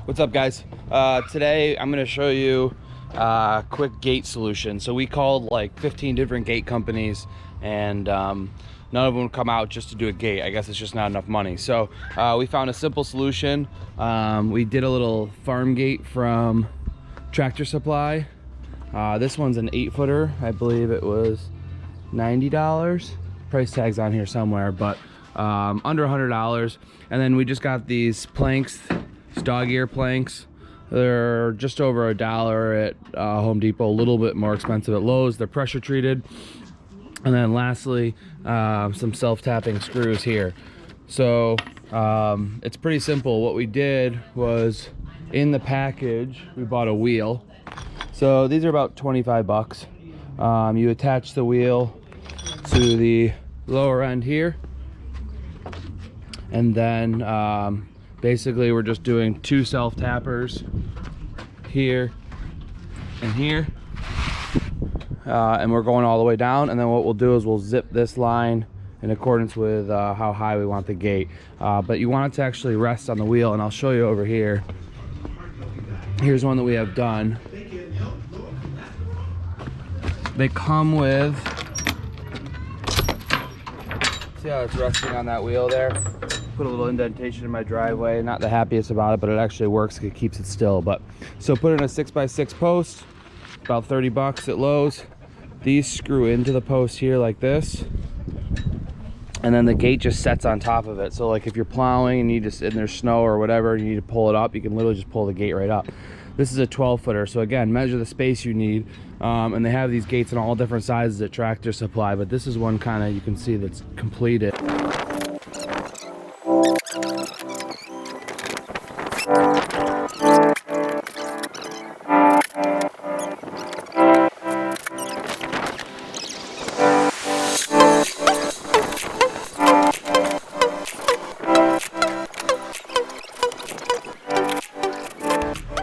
What's up, guys? Today I'm going to show you a quick gate solution. So we called like 15 different gate companies, and none of them would come out just to do a gate. I guess it's just not enough money. So we found a simple solution. We did a little farm gate from Tractor Supply. This one's an 8-footer. I believe it was $90. Price tag's on here somewhere, but under $100. And then we just got these planks, dog ear planks. They're just over $1 at Home Depot, a little bit more expensive at Lowe's. They're pressure treated. And then lastly, some self-tapping screws here. So it's pretty simple. What we did was, in the package, we bought a wheel. So these are about 25 bucks. You attach the wheel to the lower end here, and then basically we're just doing 2 self-tappers here and here, and we're going all the way down. And then what we'll do is we'll zip this line in accordance with how high we want the gate, but you want it to actually rest on the wheel, and I'll show you over here. Here's one that we have done. They come with, see how it's resting on that wheel there? Put a little indentation in my driveway. Not the happiest about it, but it actually works. It keeps it still. But so put in a 6x6 post, about 30 bucks at Lowe's. These screw into the post here like this, and then the gate just sets on top of it. So like if you're plowing and and there's snow or whatever, and you need to pull it up, you can literally just pull the gate right up. This is a 12-footer, so again, measure the space you need. And they have these gates in all different sizes at Tractor Supply, but this is one kind of, you can see, that's completed.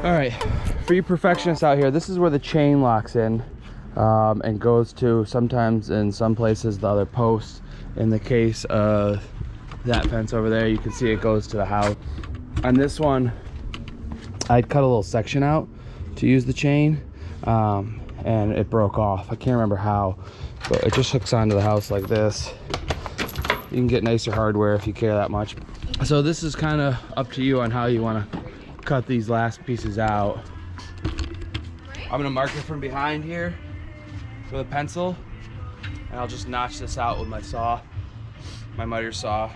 All right, for you perfectionists out here, this is where the chain locks in and goes to, sometimes in some places, the other post. In the case of that fence over there, you can see it goes to the house. On this one, I'd cut a little section out to use the chain, and it broke off. I can't remember how, but it just hooks onto the house like this. You can get nicer hardware if you care that much. So this is kind of up to you on how you want to cut these last pieces out. I'm gonna mark it from behind here with a pencil, and I'll just notch this out with my saw, my miter saw.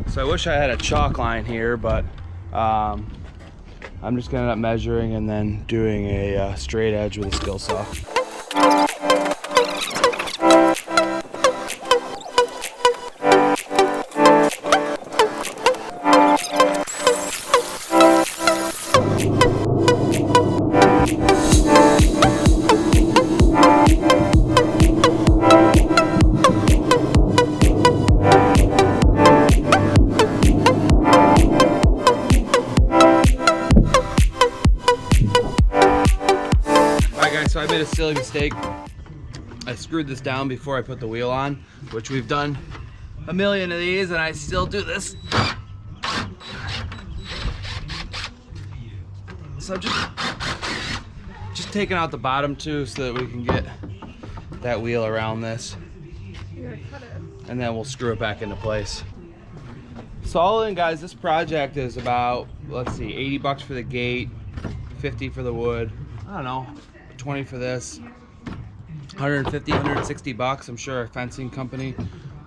So I wish I had a chalk line here, but I'm just gonna end up measuring and then doing a straight edge with a skill saw. So I made a silly mistake. I screwed this down before I put the wheel on, which we've done a million of these, and I still do this. So I'm just taking out the bottom too, so that we can get that wheel around this. And then we'll screw it back into place. So all in, guys, this project is about, let's see, 80 bucks for the gate, 50 for the wood. I don't know, 20 for this, 150, 160 bucks. I'm sure a fencing company,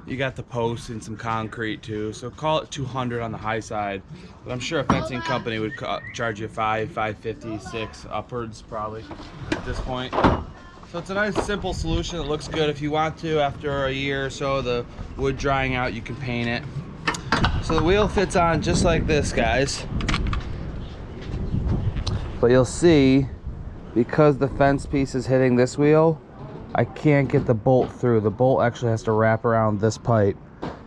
you got the posts and some concrete too, so call it 200 on the high side, but I'm sure a fencing company would charge you $550, $6 upwards probably at this point. So it's a nice simple solution. It looks good. If you want to, after a year or so, the wood drying out, you can paint it. So the wheel fits on just like this, guys, but you'll see, because the fence piece is hitting this wheel, I can't get the bolt through. The bolt actually has to wrap around this pipe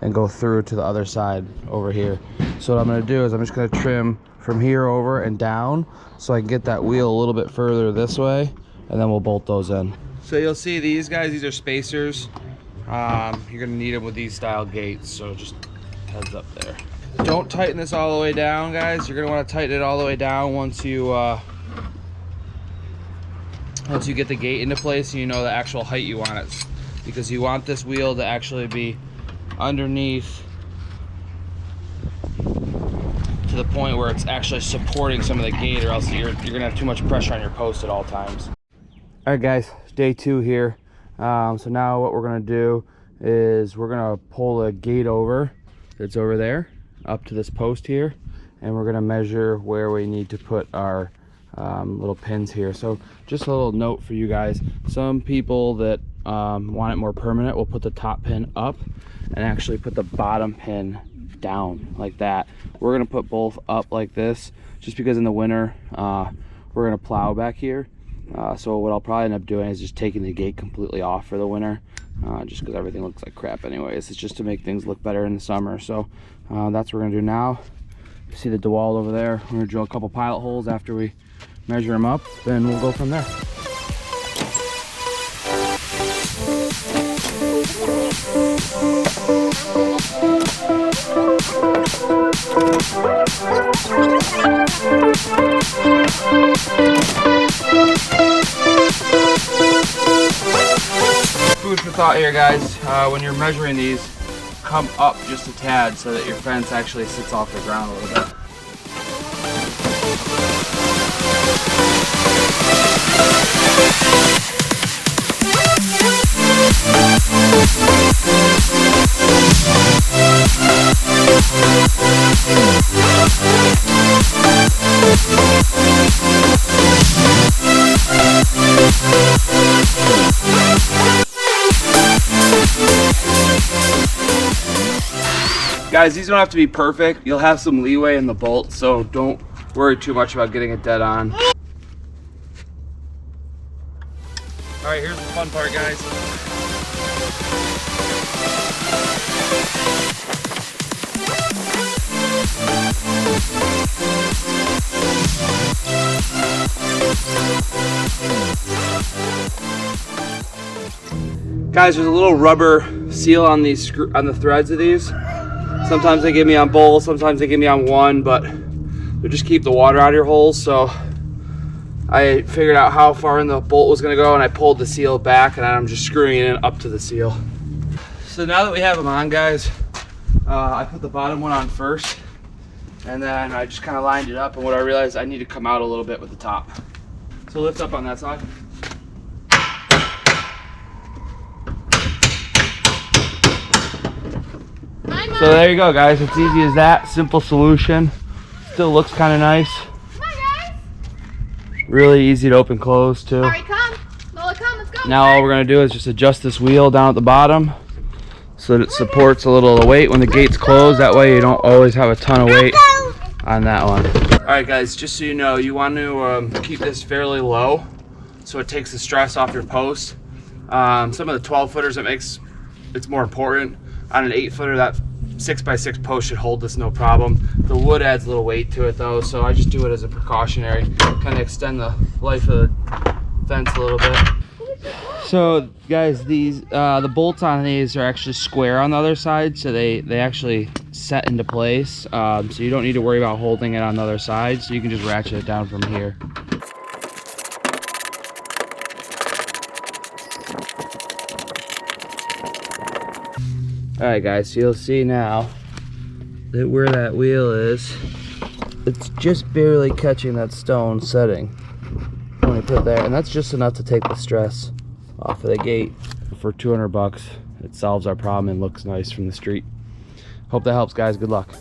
and go through to the other side over here. So what I'm going to do is I'm just going to trim from here over and down so I can get that wheel a little bit further this way, and then we'll bolt those in. So you'll see these guys, these are spacers. You're going to need them with these style gates, so just heads up there. Don't tighten this all the way down, guys. You're going to want to tighten it all the way down once you get the gate into place and you know the actual height you want it, because you want this wheel to actually be underneath to the point where it's actually supporting some of the gate, or else you're gonna have too much pressure on your post at all times. All right, guys, day 2 here. So now what we're gonna do is we're gonna pull the gate over that's over there up to this post here, and we're gonna measure where we need to put our little pins here. So just a little note for you guys, some people that want it more permanent will put the top pin up and actually put the bottom pin down like that. We're gonna put both up like this just because in the winter we're gonna plow back here, so what I'll probably end up doing is just taking the gate completely off for the winter, just because everything looks like crap anyways. It's just to make things look better in the summer. So that's what we're gonna do now. You see the DeWalt over there. We're gonna drill a couple pilot holes after we measure them up, then we'll go from there. Food for thought here, guys. When you're measuring these, come up just a tad so that your fence actually sits off the ground a little bit. Guys, these don't have to be perfect. You'll have some leeway in the bolt, so don't worry too much about getting it dead on. All right, here's the fun part, guys. Guys, there's a little rubber seal on these on the threads of these. Sometimes they give me on both, sometimes they give me on one, but they just keep the water out of your holes. So I figured out how far in the bolt was gonna go, and I pulled the seal back, and I'm just screwing it in up to the seal. So now that we have them on, guys, I put the bottom one on first, and then I just kind of lined it up, and what I realized, I need to come out a little bit with the top. So lift up on that side. So there you go, guys. It's easy as that. Simple solution. Still looks kind of nice. Come on, guys. Really easy to open close too. Alright, come. Lola, come. Let's go. Now all we're going to do is just adjust this wheel down at the bottom so that it supports a little of the weight when the gate's closed. That way you don't always have a ton of weight on that one. Alright, guys, just so you know, you want to keep this fairly low so it takes the stress off your post. Some of the 12-footers, it's more important. On an 8-footer, that 6x6 post should hold this no problem. The wood adds a little weight to it though, so I just do it as a precautionary, kind of extend the life of the fence a little bit. So guys, these the bolts on these are actually square on the other side, so they actually set into place, so you don't need to worry about holding it on the other side, so you can just ratchet it down from here. Alright guys, so you'll see now that where that wheel is, it's just barely catching that stone setting when we put there, and that's just enough to take the stress off of the gate. For 200 bucks, it solves our problem and looks nice from the street. Hope that helps, guys. Good luck.